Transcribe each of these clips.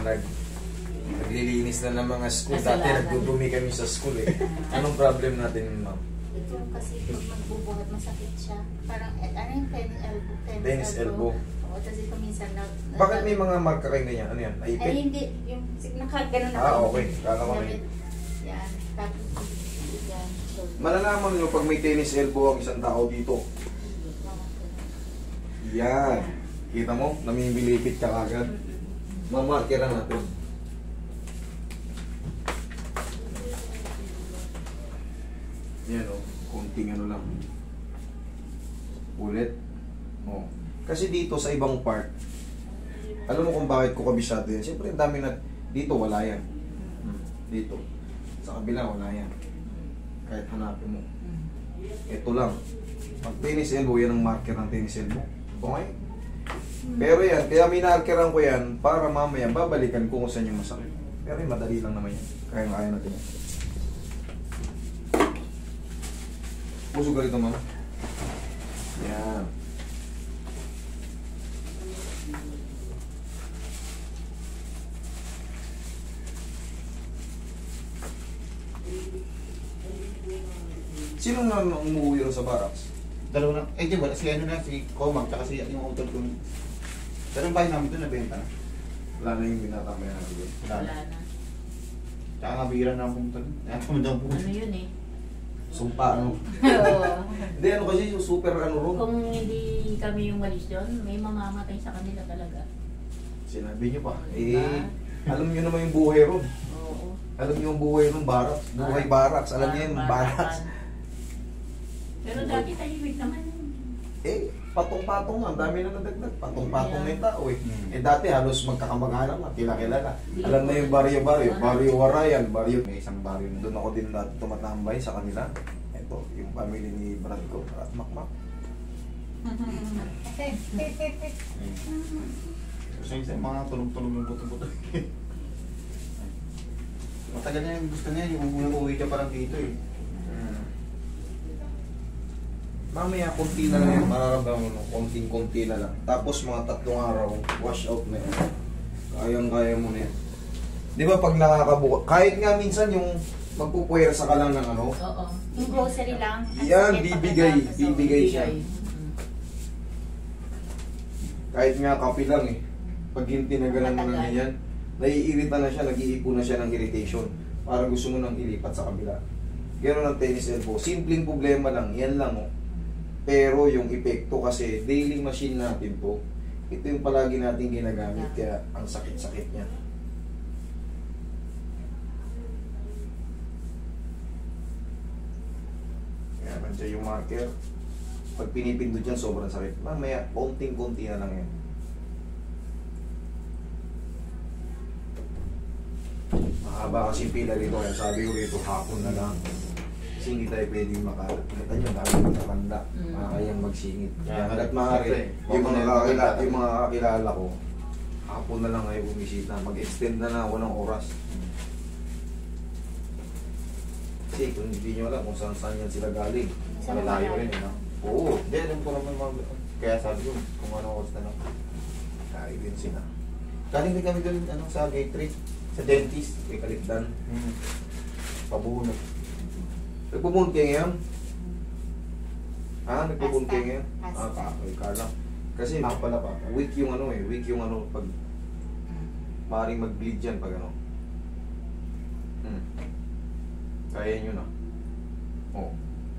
naglilinis na ng mga school. Dati nagdudumi kami sa school eh. Anong problem natin, ma'am? Ito kasi pag magbubuhat, masakit siya. Parang, ano yung tennis elbow? Tennis elbow. Oo, tapos ito minsan na... Bakit may mga marka kayo ganyan? Ano yan? Naipit? Ay, hindi. Yung nakagano na. Okay. Kala ko may... Yan. Tapos, yan. Malalaman nyo pag may tennis elbow ang isang tao dito. Yan. Kita mo? Namimilipit ka agad. Mamarkera natin. Yan o. Kunting ano lang. Ulit. O. Kasi dito sa ibang part, alam mo kung bakit ko kabisado yan? Siyempre, ang dami na... Dito, wala yan. Dito. Sa kabila, wala yan. Kahit hanapin mo. Ito lang. Pag tennis elbow, yan ang marker ng tennis elbow. Okay? Pero yan, kaya minarkeran ko yan para mamaya babalikan ko kung saan yung masakit. Pero yung madali lang naman yan. Kaya natin yan. Puso ka rito, ma'am. Yan. Sino na umuwi rin sa barracks? Dalawa na. Eh, di ba? Si ano na, si Comag, tsaka si yung utol ko. Dalawang bahay namin doon, nabenta na. Wala na yung binatambay natin doon. Wala na. Tsaka nga bihira na pumunta doon. Ano yun eh? Sumpa, ano? Oo. Hindi, ano kasi yung super ano ron. Kung hindi kami yung malis doon, may mamamatay sa kanila talaga. Sinabi niyo pa. Diba? Alam niyo naman yung buhay ron. Oo. Alam niyo yung buhay ron, barracks. Buhay barracks. Alam niyo yung barracks. Pero dati tahimik naman. Patong-patong nga. Ang dami na nadagdag. Patong-patong na yung tao eh. Dati halos magkakamag-anak na. Kilala. Alam na yung baryo-baryo. Baryo Warayan. Baryo. May isang baryo. Doon ako din dati tumatambay sa kanila. Ito, yung family ni Brad ko. At Makmak. Kasi yung mga tulog-tulog yung buto-buto. Matagal na yung gusto niya. Yung unang uwi ka parang dito eh. Mamaya, konti na lang yun. Mararamdaman mo, konting-konti na lang. Tapos mga 3 araw, wash out na yun. Kayang-kaya mo na yun. Di ba pag nakakabuka, kahit nga minsan yung magpupuwersa ka lang ng ano. Oo. Yung grocery lang. Yan, bibigay siya. Kahit nga kape lang eh. Pag yung tinagalan mo na yan, naiirita na siya, nag-iipon na siya ng irritation. Para gusto mo nang ilipat sa kabila. Gano'n ang tennis elbow. Simpleng problema lang, yan lang oh. Pero yung epekto kasi, daily machine natin to. Ito yung palagi natin ginagamit, kaya ang sakit-sakit niya. Kaya nandiyan yung marker. Pag pinipindot yan, sobrang sakit. Mamaya, konting-konti na lang yan. Mahaba kasi pila rito, kaya sabi ko rito, hapon na lang. Kasi hindi tayo pwedeng makalat. Kita nyo, dami ng matanda. Makakayang magsingit. Hanggat maaari, yung mga kakilala ko, hapon na lang kayo bumisita. Mag-extend na lang ako ng oras. Kasi kung hindi nyo alam kung saan yan sila galing. Malayo rin, no? Oo. Hindi, alam ko naman mga... Kaya sabi ko, kung ano oras na lang. Kaya din sila. Galing din kami doon sa gate 3. Sa dentist. Kay Kaligdan. Pabunod. Nagpubunod kayo ngayon? Nagpubunod kayo ngayon? Hasta. Kakoy ka lang. Kasi pala pa, weak yung ano eh, weak yung ano pag maaaring mag-bleed yan pag ano. Kaya nyo na.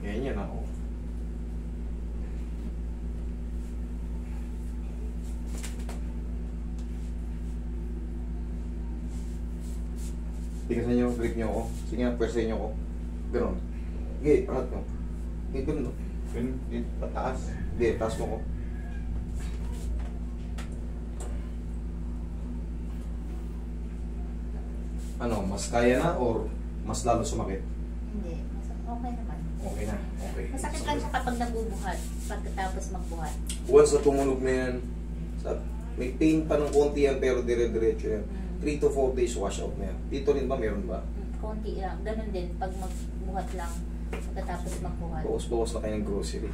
Kaya nyo na. Tigasan nyo, grip nyo ako. Sige nga, pwersahin nyo ako. Ganon. Sige, angat mo. Sige, ganon. Yun, pataas. Sige, taas mo ko. Ano, mas kaya na or mas lalo sumakit? Hindi. Okay naman. Okay na, okay. Masakit lang siya kapag nabubuhat. Pagkatapos magbuhat. Once na tumunog na yan, may pain pa ng konti yan pero dire-diretso yan. 3 to 4 days wash out na yan. Dito rin ba, meron ba? Konti lang. Ganun din. Pag magbuhat lang. Pagkatapos magbuhat. Bawas-bawas na kayo ng grocery.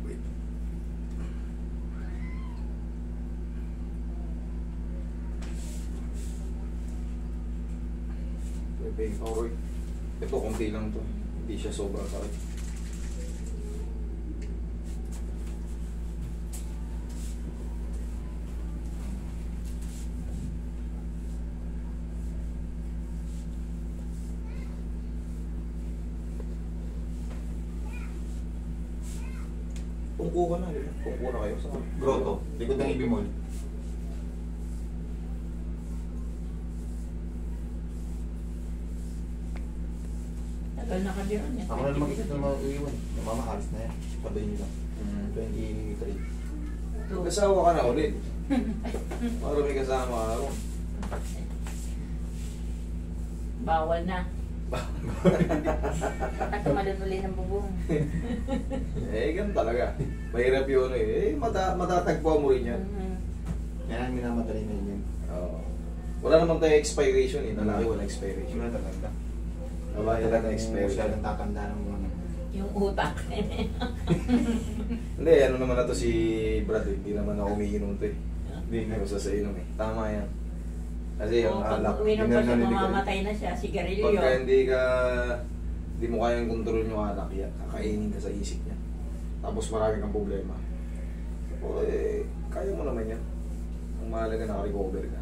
Wait. Okay, alright. Ito, konti lang to. Hindi siya sobrang sakit. Tungko ka na, di ba? Tungko na kayo sa Grotto. Likod ng Ibimol. Tagal na ka din yan. Ako na naman isa na mag-iwan. Yung mama, alis na yan. Sabay nila. 23. Mag-asawa ka na ulit. Para may kasama ka ron. Bawal na. At malunuli ng bubong. Eh, ganun talaga. Mahirap yun eh. Matatagpuan mo rin yan. Kaya minamadali na yun. Oo. Wala naman tayo expiration eh. Lalaki wala expiration. Wala talaga. Babae talaga expiration. Masyadong tatanda ng mga Yung utak. Hindi, ano naman na to si Brad eh. Hindi naman ako umiinom to eh. Hindi na usa sa inom eh. Tama yan. Kasi yung Pag alak. uminom pa siya, hindi ka- mamamatay na siya. Sigarilyo. Pagka hindi mo kayang kontrol yung alak, yan, kakainin ka sa isip niya. Tapos marami kang problema. O eh, kaya mo naman yan. Ang mahalaga naka-recover ka.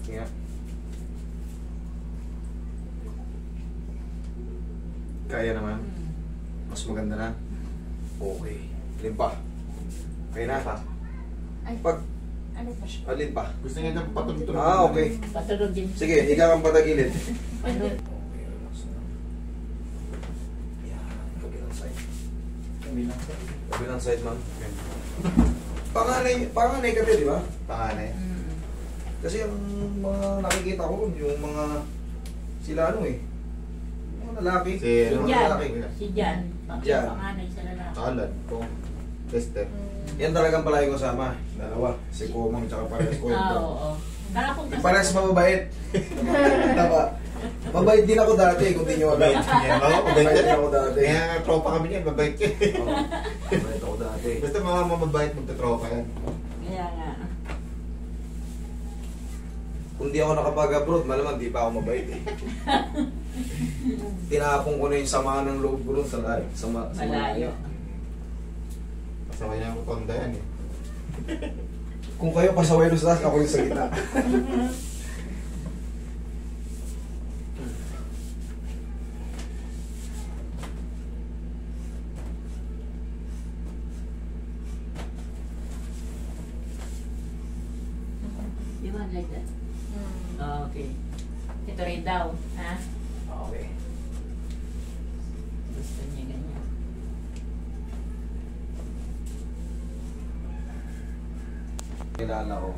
Yeah. Kaya naman. Mas maganda na. Okay. Alin pa? Kaya na. Ay, Pag, ano ba siya? alin pa? Gusto niya na patulog-tulog. Ah, okay. Patulog din. Sige, higa kang patagilid. Ano? Okay, relax na. Yan, kabilang side. Kabilang side, ma'am. Panganay ka din, di ba? Panganay. Kasi ang mga nakikita ko, yung mga sila ano eh. Mga lalaki. Si yung mga Jan. lalaki. Si Jan. Jan. Panganay sa lalaki. Kalad po. Tester. Yan talagang palagi ko sama. Dalawa. Si Komang tsaka parehas ko. Ah, oo. Kala kong Yung parehas mababait. Tama. Mabait din ako dati kung di nyo alam. Mabait yan. Oo, mabait Mabait din yan. ako dati. Kaya nga tropa kami niyan, mabait ka. Oo. Mabait ako dati. Basta mga mababait magtatropa yan. Kaya nga. Kung di ako nakapag-abroad, malamang di pa ako mabait eh. Tinapong ko na yung samahan ng loob ko ron sa layo. Malayo. Pasaway niya ang konda yan eh. Kung kayo pasaway doon sa taas, ako yung sa gitna. You want like that? Okay. Ito rin daw. Ha? Okay. Gusto niya ganyan. Kilala ko,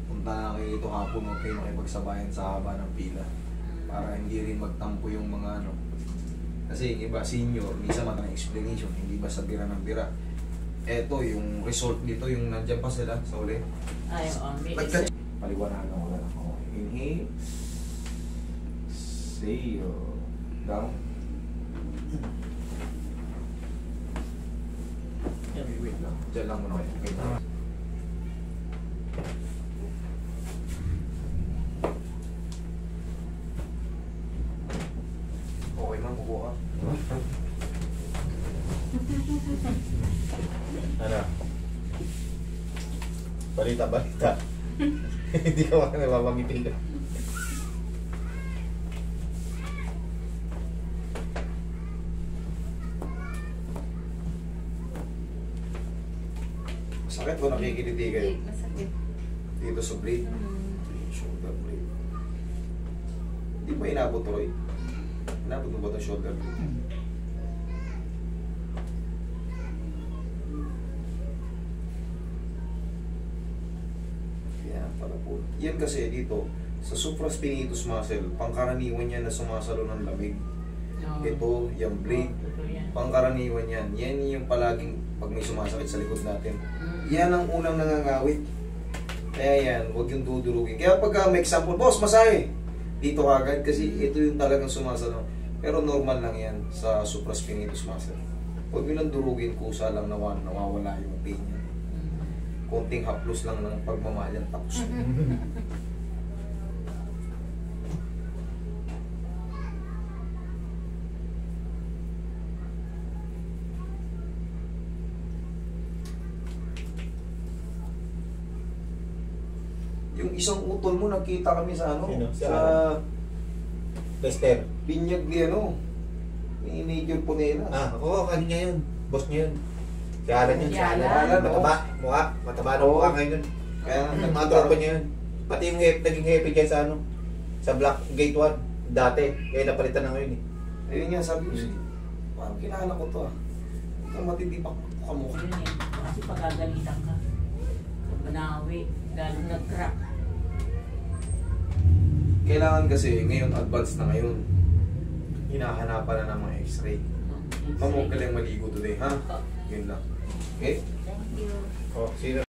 punta na kayo dito hapon, huwag kayo makipagsabayan sa haba ng pila. Para hindi rin magtampo yung mga ano. Kasi yung iba, senior, minsan mata ng explanation, hindi ba sa bira ng bira. Eto, yung result dito, yung nandiyan pa sila sa uli. Ay, oo. May Pagka... Paliwanagan ko lang ako. Inhale. Exhale. Down. Wait lang. Diyan lang muna kayo. Wait lang. Okay ma'am, buko ka. Ano? Balita. Hindi ka wala nababangiti ka. Sakit ba nakikiliti kayo? Masakit. Dito sa blade? Shoulder blade. Hindi mo inabot, Roy? Inabot mo ba itong shoulder blade? Yan pala po. Yan kasi dito, sa supraspinatus muscle, pangkaraniwan yan na sumasalo ng lamig. Oo. Ito, yung blade, Totoo yan. pangkaraniwan yan. Yan yung palaging pag may sumasakit sa likod natin. Mm. Yan ang unang nangangawit. Kaya yan, huwag yung dudurugin. Kaya pagka may example, boss, masahe. dito agad kasi ito yung talagang sumasalaw. Pero normal lang yan sa supraspinatus muscle. Huwag nyo lang durugin, kusa lang nawawala yung pain niya. Konting haplos lang ng pagmamahal yan, tapos. Yung isang utol mo, nagkita kami sa ano? Sino? Sa Lester. binyag ni ano? Ni Major Punelas. Oo, kanya yun. Boss niya yun. Si Alan yun, si Alan. Alan, oo. Mataba ng Oo. mukha ngayon. Kaya Yung mga tropa niya yun. Pati yung naging happy dyan sa ano, sa Black Gate 1, dati. Kaya napalitan na ngayon eh. ayun nga, sabi ko siya, parang kilala ko to ah. Ikaw matindi pa ka mo. Yun eh. Kasi pagagalitan ka. Manawi. Lalong nag-crack. Kailangan kasi, ngayon advance na ngayon. Hinahanapan na ng mga x-ray. Ma'am, huwag ka lang maligo today, ha? Yun lang. Okay? Thank you. Oh, sino?